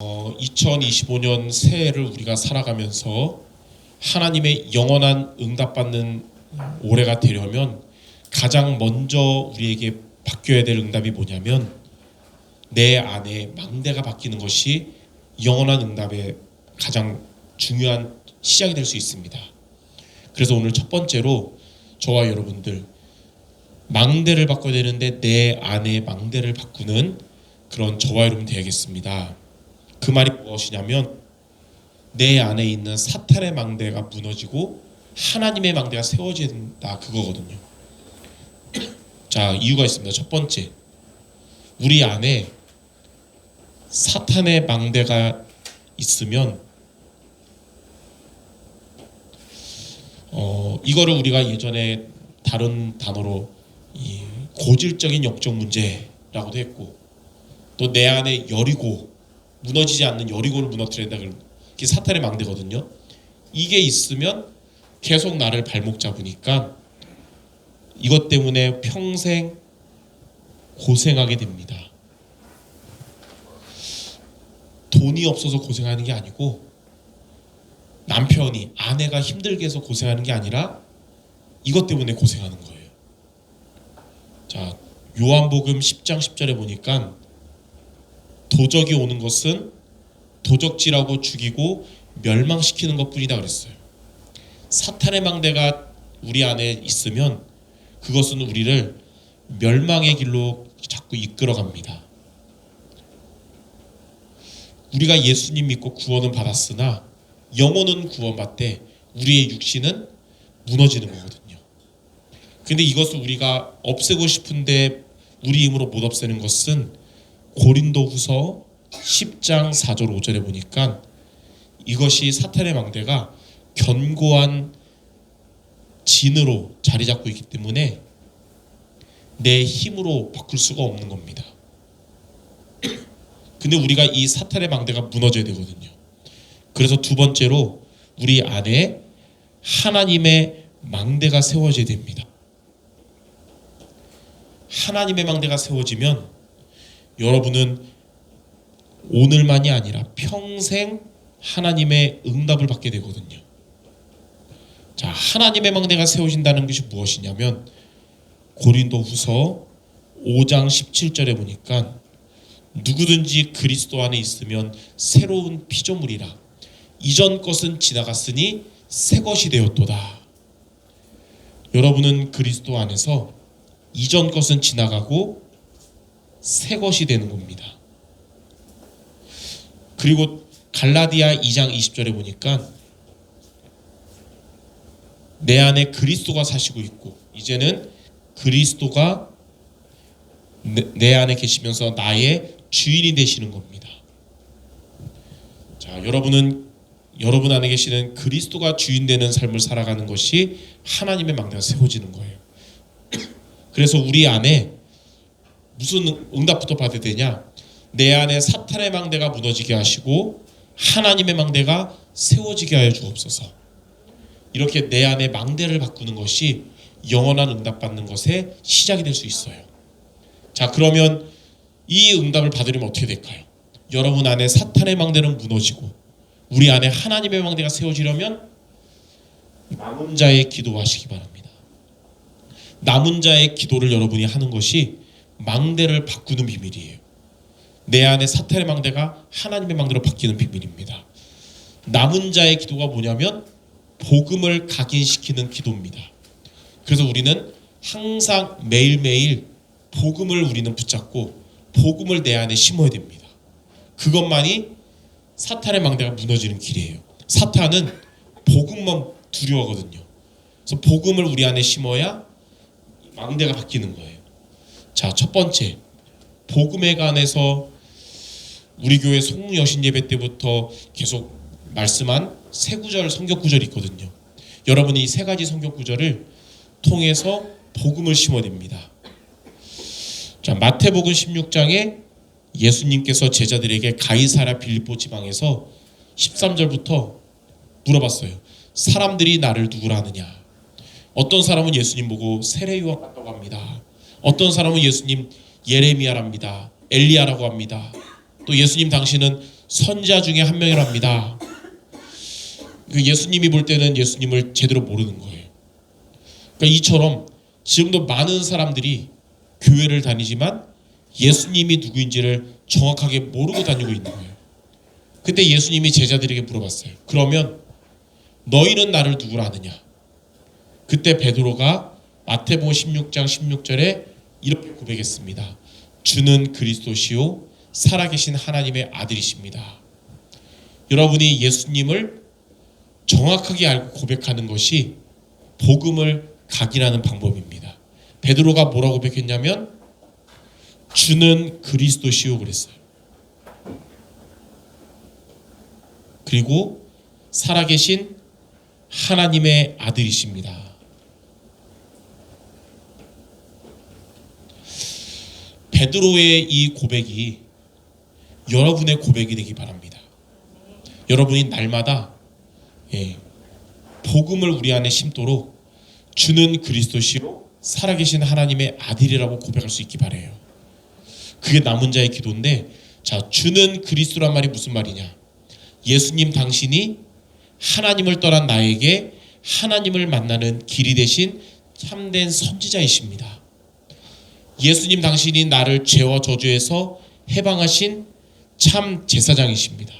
2025년 새해를 우리가 살아가면서 하나님의 영원한 응답받는 올해가 되려면 가장 먼저 우리에게 바뀌어야 될 응답이 뭐냐면 내 안에 망대가 바뀌는 것이 영원한 응답의 가장 중요한 시작이 될 수 있습니다. 그래서 오늘 첫 번째로 저와 여러분들 망대를 바꿔야 되는데 내 안에 망대를 바꾸는 그런 저와 여러분 되야겠습니다. 그 말이 무엇이냐면 내 안에 있는 사탄의 망대가 무너지고 하나님의 망대가 세워진다, 그거거든요. 자, 이유가 있습니다. 첫 번째, 우리 안에 사탄의 망대가 있으면 이거를 우리가 예전에 다른 단어로 이 고질적인 영적 문제라고도 했고, 또 내 안에 여리고 무너지지 않는 여리고를 무너뜨린다, 그게 사탄의 망대거든요. 이게 있으면 계속 나를 발목 잡으니까 이것 때문에 평생 고생하게 됩니다. 돈이 없어서 고생하는 게 아니고, 남편이, 아내가 힘들게 해서 고생하는 게 아니라 이것 때문에 고생하는 거예요. 자, 요한복음 10장 10절에 보니까 도적이 오는 것은 도적질하고 죽이고 멸망시키는 것뿐이다 그랬어요. 사탄의 망대가 우리 안에 있으면 그것은 우리를 멸망의 길로 자꾸 이끌어갑니다. 우리가 예수님 믿고 구원은 받았으나 영혼은 구원받되 우리의 육신은 무너지는 거거든요. 근데 이것을 우리가 없애고 싶은데 우리 힘으로 못 없애는 것은 고린도후서 10장 4절 5절에 보니까 이것이 사탄의 망대가 견고한 진으로 자리 잡고 있기 때문에 내 힘으로 바꿀 수가 없는 겁니다. 근데 우리가 이 사탄의 망대가 무너져야 되거든요. 그래서 두 번째로 우리 안에 하나님의 망대가 세워져야 됩니다. 하나님의 망대가 세워지면 여러분은 오늘만이 아니라 평생 하나님의 응답을 받게 되거든요. 자, 하나님의 망대가 세워진다는 것이 무엇이냐면 고린도후서 5장 17절에 보니까 누구든지 그리스도 안에 있으면 새로운 피조물이라, 이전 것은 지나갔으니 새 것이 되었도다. 여러분은 그리스도 안에서 이전 것은 지나가고 새 것이 되는 겁니다. 그리고 갈라디아 2장 20절에 보니까 내 안에 그리스도가 사시고 있고 이제는 그리스도가 내 안에 계시면서 나의 주인이 되시는 겁니다. 자, 여러분 안에 계시는 그리스도가 주인 되는 삶을 살아가는 것이 하나님의 망대가 세워지는 거예요. 그래서 우리 안에 무슨 응답부터 받아야 되냐? 내 안에 사탄의 망대가 무너지게 하시고 하나님의 망대가 세워지게 하여 주옵소서. 이렇게 내 안에 망대를 바꾸는 것이 영원한 응답 받는 것의 시작이 될 수 있어요. 자, 그러면 이 응답을 받으려면 어떻게 될까요? 여러분 안에 사탄의 망대는 무너지고 우리 안에 하나님의 망대가 세워지려면 남은 자의 기도하시기 바랍니다. 남은 자의 기도를 여러분이 하는 것이 망대를 바꾸는 비밀이에요. 내 안에 사탄의 망대가 하나님의 망대로 바뀌는 비밀입니다. 남은 자의 기도가 뭐냐면 복음을 각인시키는 기도입니다. 그래서 우리는 항상 매일매일 복음을 우리는 붙잡고 복음을 내 안에 심어야 됩니다. 그것만이 사탄의 망대가 무너지는 길이에요. 사탄은 복음만 두려워하거든요. 그래서 복음을 우리 안에 심어야 망대가 바뀌는 거예요. 자, 첫 번째, 복음에 관해서 우리 교회 송여신 예배 때부터 계속 말씀한 세 구절, 성경 구절이 있거든요. 여러분이 이 세 가지 성경 구절을 통해서 복음을 심어야 됩니다. 자, 마태복음 16장에 예수님께서 제자들에게 가이사랴 빌립보 지방에서 13절부터 물어봤어요. 사람들이 나를 누구라 하느냐? 어떤 사람은 예수님 보고 세례 요한 같다고 합니다. 어떤 사람은 예수님 예레미야랍니다. 엘리야라고 합니다. 또 예수님 당시는 선지자 중에 한 명이랍니다. 예수님이 볼 때는 예수님을 제대로 모르는 거예요. 그러니까 이처럼 지금도 많은 사람들이 교회를 다니지만 예수님이 누구인지를 정확하게 모르고 다니고 있는 거예요. 그때 예수님이 제자들에게 물어봤어요. 그러면 너희는 나를 누구라 하느냐? 그때 베드로가 마태복음 16장 16절에 이렇게 고백했습니다. 주는 그리스도시요 살아계신 하나님의 아들이십니다. 여러분이 예수님을 정확하게 알고 고백하는 것이 복음을 각인하는 방법입니다. 베드로가 뭐라고 고백했냐면 주는 그리스도시요 그랬어요. 그리고 살아계신 하나님의 아들이십니다. 베드로의 이 고백이 여러분의 고백이 되기 바랍니다. 여러분이 날마다 복음을 우리 안에 심도록 주는 그리스도시요 살아계신 하나님의 아들이라고 고백할 수 있기 바라요. 그게 남은 자의 기도인데, 자, 주는 그리스도란 말이 무슨 말이냐? 예수님 당신이 하나님을 떠난 나에게 하나님을 만나는 길이 되신 참된 선지자이십니다. 예수님 당신이 나를 죄와 저주에서 해방하신 참 제사장이십니다.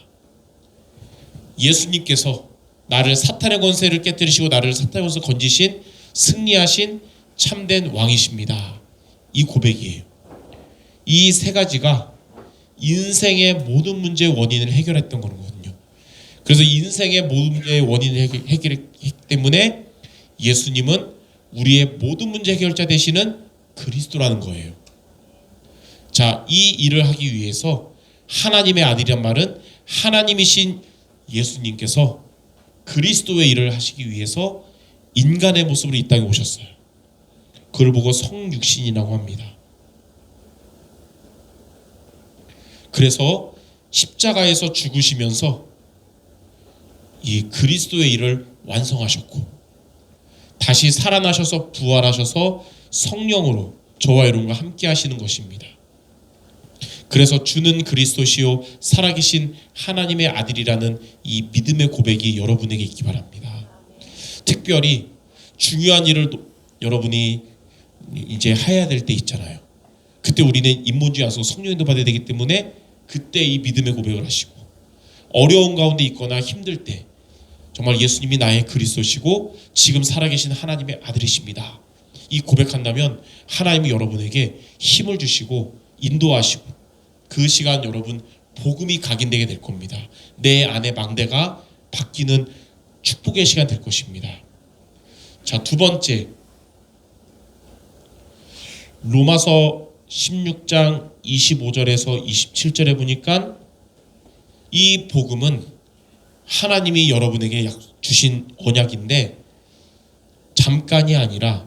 예수님께서 나를 사탄의 권세를 깨뜨리시고 나를 사탄의 권세에서 건지신 승리하신 참된 왕이십니다. 이 고백이에요. 이 세 가지가 인생의 모든 문제의 원인을 해결했던 거거든요. 그래서 인생의 모든 문제의 원인을 해결했기 때문에 예수님은 우리의 모든 문제 해결자 되시는 그리스도라는 거예요. 자, 이 일을 하기 위해서 하나님의 아들이란 말은 하나님이신 예수님께서 그리스도의 일을 하시기 위해서 인간의 모습으로 이 땅에 오셨어요. 그걸 보고 성육신이라고 합니다. 그래서 십자가에서 죽으시면서 이 그리스도의 일을 완성하셨고 다시 살아나셔서 부활하셔서 성령으로 저와 여러분과 함께 하시는 것입니다. 그래서 주는 그리스도시요 살아계신 하나님의 아들이라는 이 믿음의 고백이 여러분에게 있기 바랍니다. 특별히 중요한 일을 여러분이 이제 해야 될 때 있잖아요. 그때 우리는 인본주의 안에서 성령인도 받아야 되기 때문에 그때 이 믿음의 고백을 하시고, 어려운 가운데 있거나 힘들 때 정말 예수님이 나의 그리스도시고 지금 살아계신 하나님의 아들이십니다. 이 고백한다면 하나님이 여러분에게 힘을 주시고 인도하시고 그 시간 여러분 복음이 각인되게 될 겁니다. 내 안의 망대가 바뀌는 축복의 시간 될 것입니다. 자, 두 번째, 로마서 16장 25절에서 27절에 보니까 이 복음은 하나님이 여러분에게 주신 언약인데 잠깐이 아니라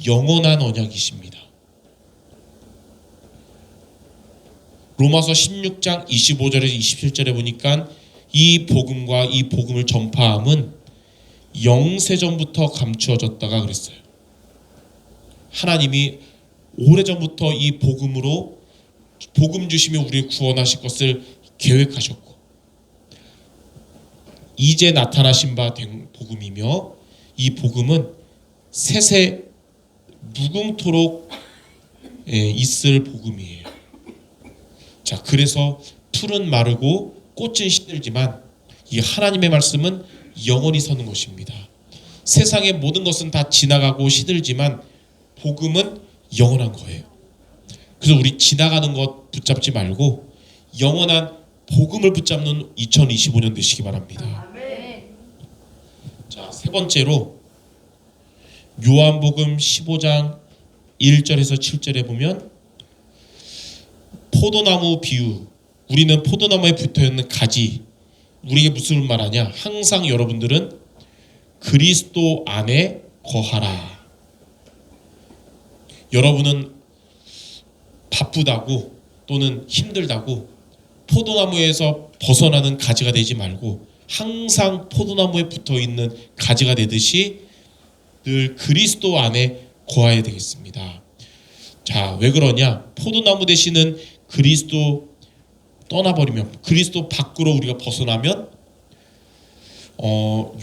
영원한 언약이십니다. 로마서 16장 25절에서 27절에 보니까 이 복음과 이 복음을 전파함은 영세전부터 감추어졌다가 그랬어요. 하나님이 오래전부터 이 복음으로 복음 주시며 우리를 구원하실 것을 계획하셨고 이제 나타나신 바 된 복음이며 이 복음은 세세 무궁토록 있을 복음이에요. 자, 그래서 풀은 마르고 꽃은 시들지만 이 하나님의 말씀은 영원히 서는 것입니다. 세상의 모든 것은 다 지나가고 시들지만 복음은 영원한 거예요. 그래서 우리 지나가는 것 붙잡지 말고 영원한 복음을 붙잡는 2025년 되시기 바랍니다. 자, 세 번째로 요한복음 15장 1절에서 7절에 보면 포도나무 비유, 우리는 포도나무에 붙어있는 가지, 우리에게 무슨 말하냐? 항상 여러분들은 그리스도 안에 거하라. 여러분은 바쁘다고 또는 힘들다고 포도나무에서 벗어나는 가지가 되지 말고 항상 포도나무에 붙어있는 가지가 되듯이 늘 그리스도 안에 거해야 되겠습니다. 자, 왜 그러냐? 포도나무 되시는 그리스도 떠나버리면, 그리스도 밖으로 우리가 벗어나면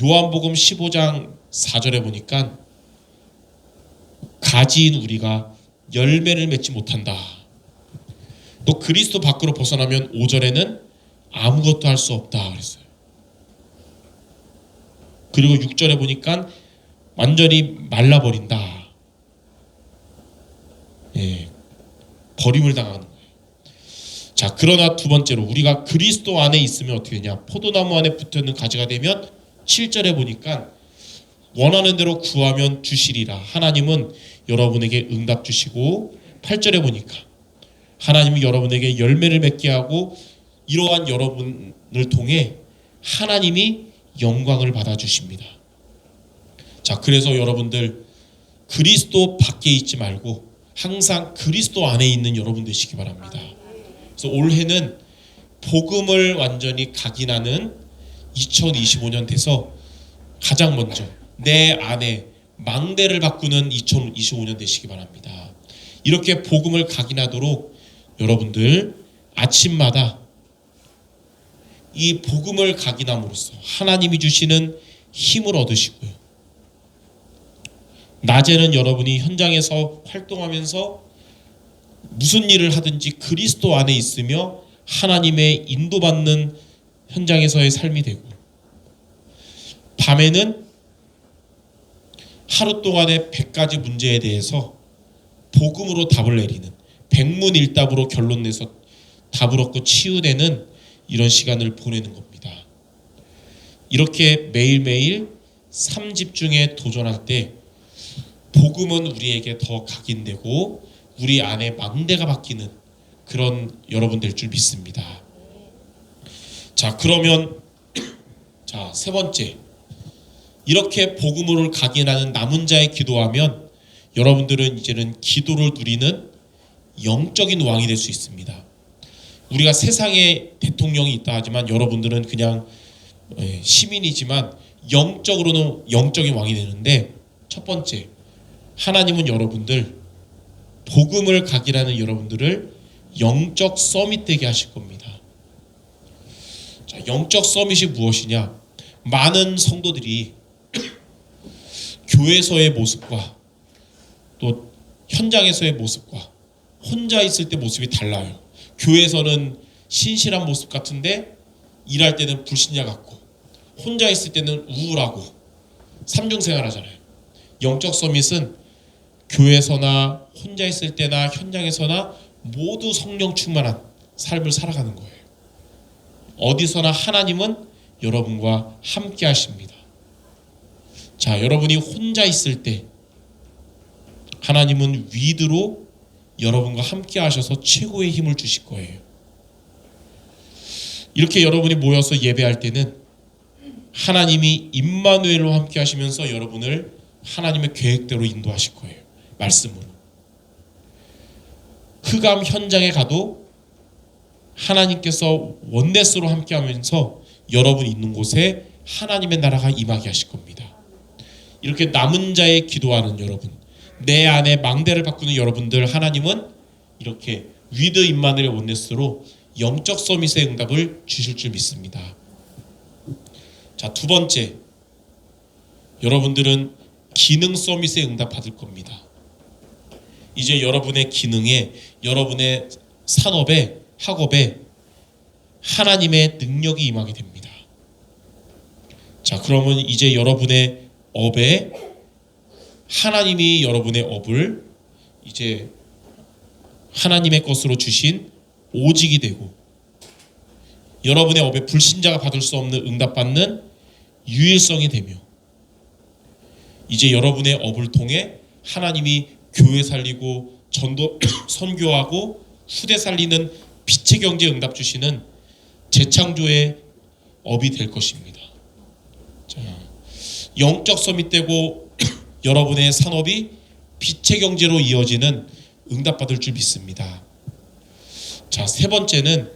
요한복음 15장 4절에 보니까 가지인 우리가 열매를 맺지 못한다. 또 그리스도 밖으로 벗어나면 5절에는 아무것도 할 수 없다 그랬어요. 그리고 6절에 보니까 완전히 말라버린다. 예, 버림을 당하는 거예요. 자, 그러나 두 번째로 우리가 그리스도 안에 있으면 어떻게 되냐? 포도나무 안에 붙어있는 가지가 되면 7절에 보니까 원하는 대로 구하면 주시리라. 하나님은 여러분에게 응답 주시고, 8절에 보니까 하나님이 여러분에게 열매를 맺게 하고, 이러한 여러분을 통해 하나님이 영광을 받아주십니다. 자, 그래서 여러분들 그리스도 밖에 있지 말고 항상 그리스도 안에 있는 여러분 되시기 바랍니다. 그래서 올해는 복음을 완전히 각인하는 2025년 돼서 가장 먼저 내 안에 망대를 바꾸는 2025년 되시기 바랍니다. 이렇게 복음을 각인하도록 여러분들 아침마다 이 복음을 각인함으로써 하나님이 주시는 힘을 얻으시고요. 낮에는 여러분이 현장에서 활동하면서 무슨 일을 하든지 그리스도 안에 있으며 하나님의 인도받는 현장에서의 삶이 되고, 밤에는 하루 동안의 100가지 문제에 대해서 복음으로 답을 내리는, 백문일답으로 결론 내서 답을 얻고 치유되는 이런 시간을 보내는 겁니다. 이렇게 매일매일 삶 집중에 도전할 때 복음은 우리에게 더 각인되고 우리 안에 망대가 바뀌는 그런 여러분 될 줄 믿습니다. 자, 그러면 자, 세 번째, 이렇게 복음을 각인하는 남은 자의 기도하면 여러분들은 이제는 기도를 누리는 영적인 왕이 될 수 있습니다. 우리가 세상에 대통령이 있다 하지만 여러분들은 그냥 시민이지만 영적으로는 영적인 왕이 되는데, 첫 번째, 하나님은 여러분들 복음을 각인하는 여러분들을 영적 서밋 되게 하실 겁니다. 자, 영적 서밋이 무엇이냐? 많은 성도들이 교회에서의 모습과 또 현장에서의 모습과 혼자 있을 때 모습이 달라요. 교회에서는 신실한 모습 같은데 일할 때는 불신자 같고, 혼자 있을 때는 우울하고 삼중생활 하잖아요. 영적 서밋은 교회에서나 혼자 있을 때나 현장에서나 모두 성령 충만한 삶을 살아가는 거예요. 어디서나 하나님은 여러분과 함께 하십니다. 자, 여러분이 혼자 있을 때 하나님은 위드로 여러분과 함께 하셔서 최고의 힘을 주실 거예요. 이렇게 여러분이 모여서 예배할 때는 하나님이 임마누엘로 함께 하시면서 여러분을 하나님의 계획대로 인도하실 거예요. 말씀으로. 흑암 현장에 가도 하나님께서 원네스로 함께 하면서 여러분 있는 곳에 하나님의 나라가 임하게 하실 겁니다. 이렇게 남은 자의 기도하는 여러분, 내 안에 망대를 바꾸는 여러분들, 하나님은 이렇게 위드 임마누엘 원네스로 영적 서밋의 응답을 주실 줄 믿습니다. 자, 두 번째, 여러분들은 기능 서밋의 응답 받을 겁니다. 이제 여러분의 기능에, 여러분의 산업에, 학업에 하나님의 능력이 임하게 됩니다. 자, 그러면 이제 여러분의 업에 하나님이 여러분의 업을 이제 하나님의 것으로 주신 오직이 되고, 여러분의 업에 불신자가 받을 수 없는 응답받는 유일성이 되며, 이제 여러분의 업을 통해 하나님이 교회 살리고 전도 선교하고 후대 살리는 빛의 경제 응답 주시는 재창조의 업이 될 것입니다. 자, 영적 서밋 되고 여러분의 산업이 빛의 경제로 이어지는 응답 받을 줄 믿습니다. 자, 세 번째는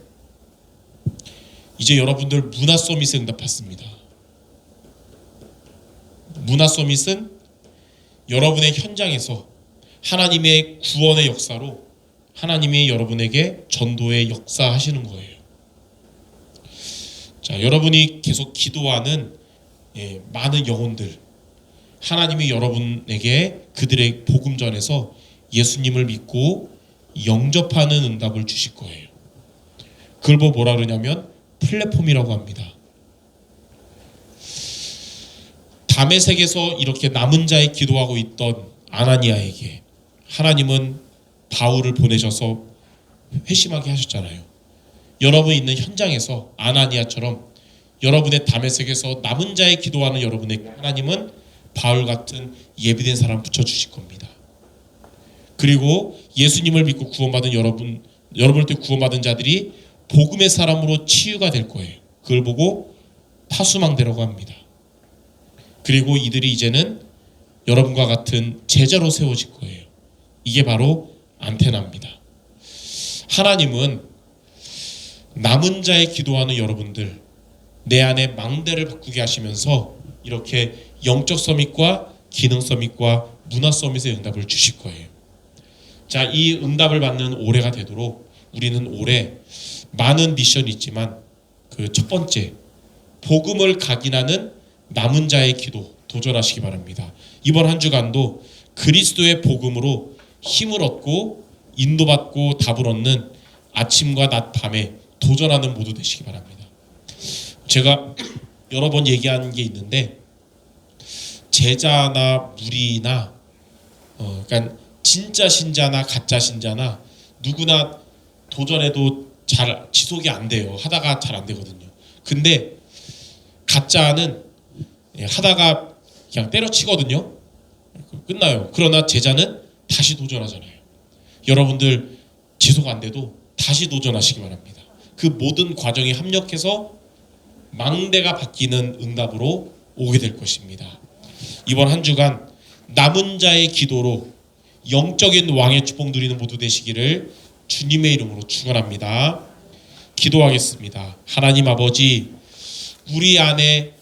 이제 여러분들 문화 서밋에 응답 받습니다. 문화 서밋은 여러분의 현장에서 하나님의 구원의 역사로 하나님이 여러분에게 전도의 역사 하시는 거예요. 자, 여러분이 계속 기도하는 많은 영혼들, 하나님이 여러분에게 그들의 복음 전에서 예수님을 믿고 영접하는 응답을 주실 거예요. 그걸 뭐라 그러냐면 플랫폼이라고 합니다. 다메섹에서 이렇게 남은 자의 기도하고 있던 아나니아에게 하나님은 바울을 보내셔서 회심하게 하셨잖아요. 여러분 있는 현장에서 아나니아처럼 여러분의 다메섹에서 남은 자의 기도하는 여러분에게 하나님은 바울 같은 예비된 사람 붙여주실 겁니다. 그리고 예수님을 믿고 구원받은 여러분을 통해 구원받은 자들이 복음의 사람으로 치유가 될 거예요. 그걸 보고 파수망대라고 합니다. 그리고 이들이 이제는 여러분과 같은 제자로 세워질 거예요. 이게 바로 안테나입니다. 하나님은 남은 자의 기도하는 여러분들, 내 안에 망대를 바꾸게 하시면서 이렇게 영적 서밋과 기능 서밋과 문화 서밋의 응답을 주실 거예요. 자, 이 응답을 받는 올해가 되도록 우리는 올해 많은 미션이 있지만 그 첫 번째, 복음을 각인하는 남은 자의 기도 도전하시기 바랍니다. 이번 한 주간도 그리스도의 복음으로 힘을 얻고 인도받고 답을 얻는 아침과 낮 밤에 도전하는 모두 되시기 바랍니다. 제가 여러 번 얘기한 게 있는데 제자나 무리나 그러니까 진짜 신자나 가짜 신자나 누구나 도전해도 잘 지속이 안 돼요. 하다가 잘 안 되거든요. 근데 가짜는 하다가 그냥 때려치거든요. 끝나요. 그러나 제자는 다시 도전하잖아요. 여러분들 지속 안 돼도 다시 도전하시기 바랍니다. 그 모든 과정이 합력해서 망대가 바뀌는 응답으로 오게 될 것입니다. 이번 한 주간 남은 자의 기도로 영적인 왕의 축복 누리는 모두 되시기를 주님의 이름으로 축원합니다. 기도하겠습니다. 하나님 아버지, 우리 안에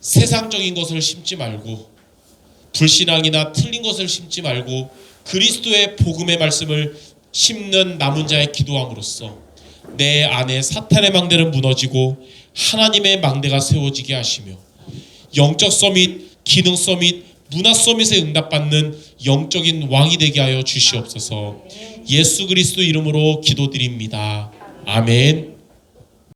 세상적인 것을 심지 말고 불신앙이나 틀린 것을 심지 말고 그리스도의 복음의 말씀을 심는 남은 자의 기도함으로써 내 안에 사탄의 망대는 무너지고 하나님의 망대가 세워지게 하시며 영적 서밋, 기능 서밋, 문화 서밋에 응답받는 영적인 왕이 되게 하여 주시옵소서. 예수 그리스도 이름으로 기도드립니다. 아멘.